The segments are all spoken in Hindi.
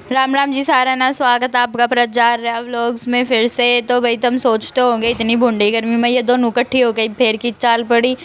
राम राम जी सारा ना, स्वागत आपका प्रचार रहा व्लॉग्स में फिर से। तो भाई तुम सोचते होंगे इतनी बूढ़ी गर्मी में ये दोनों इकट्ठी हो गई फिर की चाल पड़ी।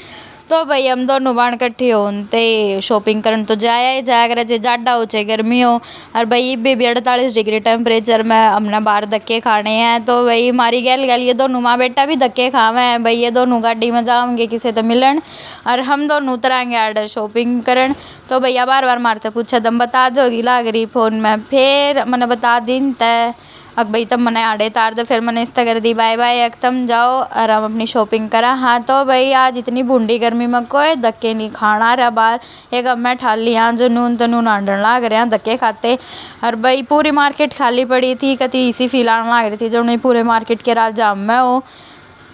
तो भाई हम दोनों बाण इकट्ठी होते शॉपिंग करने तो जाया ही जाया करे, जे जाडा हो चाहे गर्मी हो। और भाई भी 48 डिग्री टेम्परेचर में हमने बाहर धक्के खाने हैं। तो भाई हमारी गैल गैल ये दोनों माँ बेटा भी धक्के खावे हैं। भाई ये दोनों गाड़ी में जाओगे किसी तो मिलन और हम दोनों उतराएंगे आर्डर शॉपिंग करन। तो भैया बार बार मारते पूछा तुम बता दोगी लाग रही फ़ोन में, फिर मैंने बता दिन तय अक भाई तब मैंने आड़े तार दो, फिर मैंने इस्ता कर दी बाय बाय अक तुम जाओ और हम अपनी शॉपिंग करा। हाँ तो भाई आज इतनी बूढ़ी गर्मी में कोई धक्के नहीं खाना रहा बाहर। एक अब मैं ठाल लिया जो नून तो नून आंडन लाग रहे हैं धक्के खाते। और भाई पूरी मार्केट खाली पड़ी थी, कति इसी फीलान लाग रही थी जो नहीं पूरे मार्केट के राजा मैं हो।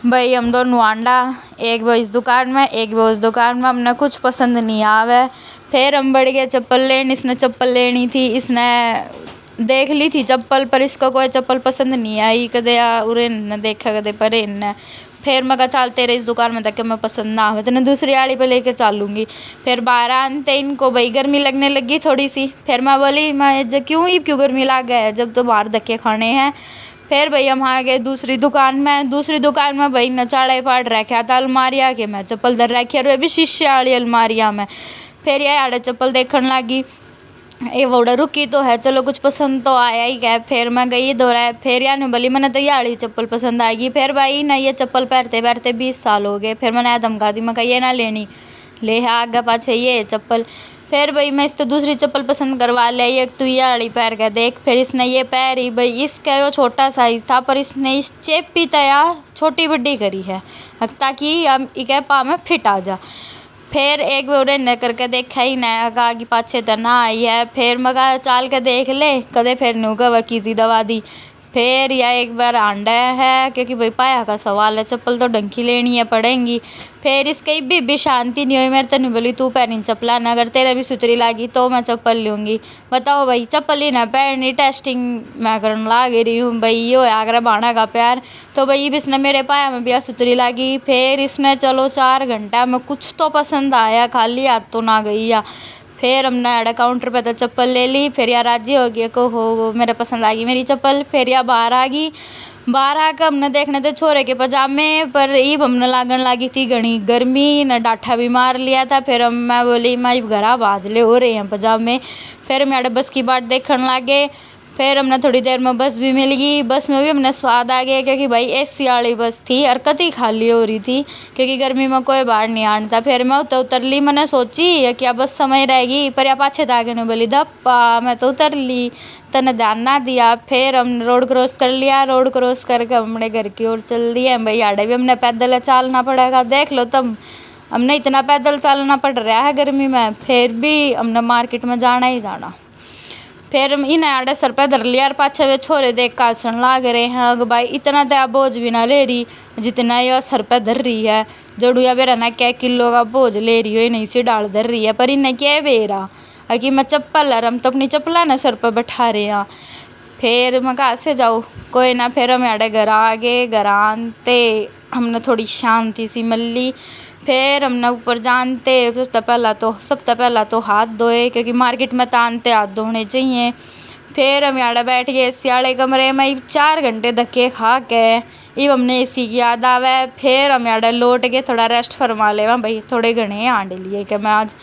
भाई हम दोनों आंडा, एक वो इस दुकान में एक वो उस दुकान में, हमने कुछ पसंद नहीं आवे। फिर हम बढ़ गए चप्पल लेने, इसने चप्पल लेनी थी, इसने देख ली थी चप्पल पर इसको कोई चप्पल पसंद नहीं आई। कदे उरे न देखा कदे परे न। फिर मैं कहा चलते रहे इस दुकान में तक मैं पसंद ना आवे तो मैं दूसरी आड़ी पे लेके चलूँगी। फिर बाहर आते इनको भाई गर्मी लगने लगी थोड़ी सी। फिर मैं बोली मैं क्यों गर्मी लग गया है जब तो बाहर धक्के खाने हैं। फिर भाई हम आ गए दूसरी दुकान में भाई नचाड़े पाट रखा था अलमारिया के, मैं चप्पल धर रखी और वे भी शीशे वाली अलमारिया में। फिर ये आड़े चप्पल देखने लगी, ये वोड़ा रुकी तो है चलो कुछ पसंद तो आया ही क्या। फिर मैं गई दोहराए, फिर यार नहीं बोली मैंने तो ये आड़ी चप्पल पसंद आएगी। फिर भाई ना ये चप्पल पहनते पहनते 20 साल हो गए। फिर मैंने धमका दी, मैं कहा ये ना लेनी ले है आगे पाछे ये चप्पल। फिर भाई मैं इस तो दूसरी चप्पल पसंद करवा ले, एक तो ये आड़ी पैर के देख। फिर इसने ये पैरी भाई इसका वो छोटा साइज था पर इसने इस चेप भी तया छोटी बड्डी करी है ताकि हम इके पा में फिट आ जा। फिर एक बोरे न करके देखा ही ना आगे पाछे तो ना आई है। फिर मगा चाल के देख ले कदे फिर नूगा वकीजी दवा दी। फिर यह एक बार आंडा है क्योंकि भाई पाया का सवाल है, चप्पल तो ढंग की लेनी है पड़ेंगी। फिर इसकी भी शांति नहीं हुई, मेरे तो नहीं बोली तू पहनी चप्पला ना, अगर तेरा भी सुतरी लागी तो मैं चप्पल लूँगी। बताओ भाई चप्पल ही ना पहनी टेस्टिंग मैं करने लाग रही हूँ भाई यो है आगरा बाणा का प्यार। तो भाई इसने मेरे पाया में भी सुतरी लागी। फिर इसने चलो 4 घंटा में कुछ तो पसंद आया, खाली हाथ तो ना गई या। फिर हमने अड़ा काउंटर पे तो चप्पल ले ली। फिर यार राजी हो गया को हो मेरे पसंद आ गई मेरी चप्पल। फिर यार बाहर आ गई, बाहर आकर हमने देखने थे छोरे के पजामे पर ईब हमने लागन लगी थी घनी गर्मी न डाठा भी मार लिया था। फिर मैं बोली मैं घरा बाजले हो रहे हैं पजामे। फिर मेरे बस की बाट देखने लगे। फिर हमने थोड़ी देर में बस भी मिल गई, बस में भी हमने स्वाद आ गया क्योंकि भाई एसी वाली बस थी और कति खाली हो रही थी क्योंकि गर्मी में कोई बाहर नहीं आना। फिर मैं उतर ली, मैंने सोची क्या बस समय रहेगी पर या पाछे आगे नहीं बोली धप्पा मैं तो उतर ली, तने ध्यान ना दिया। फिर हम रोड क्रॉस कर लिया, रोड क्रॉस करके हमने घर की ओर चल दिए। भाई आड़े भी हमने पैदल चलना पड़ेगा, देख लो तब हमने इतना पैदल चलना पड़ रहा है गर्मी में, फिर भी हमने मार्केट में जाना ही जाना। फिर इन आड़े सर पे धर लिया और पाछे वे छोरे देख का हंसन लाग रहे हैं अग भाई इतना तो बोझ भी ना ले रही जितना यह सर पे धर रही है। जड़ुआ बेरा ना क्या किलो का बोझ ले रही हो, नहीं सी डाल धर रही है पर इन्हें क्या बेरा कि मैं चप्पल है हम तो अपनी चप्पला ना सर पर बैठा रहे हैं। फिर मैं कहा से जाऊँ कोई ना। फिर हम आड़े घर आ गए, घर आते हमने थोड़ी शांति सी मिल ली। फिर हमने ऊपर जानते सबसे पहला तो हाथ धोए क्योंकि मार्केट में तानते हाथ धोने चाहिए। फिर हम यहाँ बैठ गए एसी वाले कमरे में 4 घंटे धक्के खा के इब हमने एसी की याद आवे। फिर हम यहाँ लौट के थोड़ा रेस्ट फरमा ले भाई थोड़े घने आंडे लिए कि मैं आज।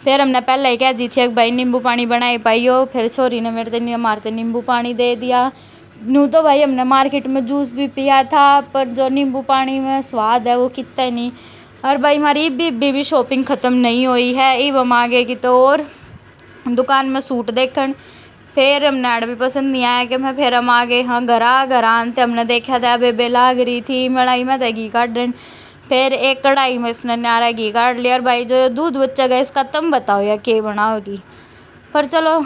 फिर हमने पहले ही कह दी थी भाई नींबू पानी बनाए पाइयो, फिर छोरी ने मेरे तो मारते नींबू पानी दे दिया। यूँ तो भाई हमने मार्केट में जूस भी पिया था पर जो नींबू पानी में स्वाद है वो कितना नहीं। और भाई हमारी भी शॉपिंग ख़त्म नहीं हुई है, इब हम आ गए कि तो और दुकान में सूट देखन। फिर हमने आड़ भी पसंद नहीं आया कि मैं फिर हम आ गए हाँ घर आते हमने देखा था बेबे लाग रही थी मड़ाई में घी काटन। फिर एक कढ़ाई में इसने न्यारा घी काट लिया। और भाई जो दूध बच्चा गया इसका तुम बताओ या क्या बनाओगी, पर चलो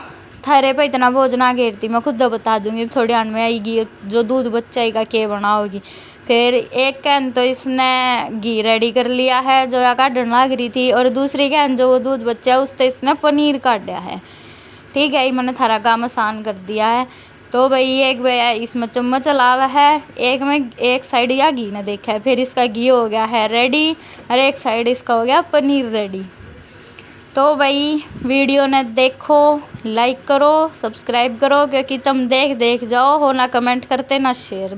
थारे पे इतना बोझ ना घेरती मैं खुद बता दूंगी थोड़ी आन में आएगी जो दूध बच्चा क्या बनाओगी। फिर एक कैन तो इसने घी रेडी कर लिया है जो या काटने लग रही थी और दूसरी कैन जो वो दूध बच्चा है उस तो इसने पनीर काट दिया है। ठीक है मैंने थारा काम आसान कर दिया है। तो भाई एक इसमें चम्मच अलावा है, एक में एक साइड या घी ने देखा है। फिर इसका घी हो गया है रेडी और एक साइड इसका हो गया पनीर रेडी। तो भाई वीडियो ने देखो, लाइक करो, सब्सक्राइब करो, क्योंकि तुम देख जाओ हो ना कमेंट करते ना शेयर।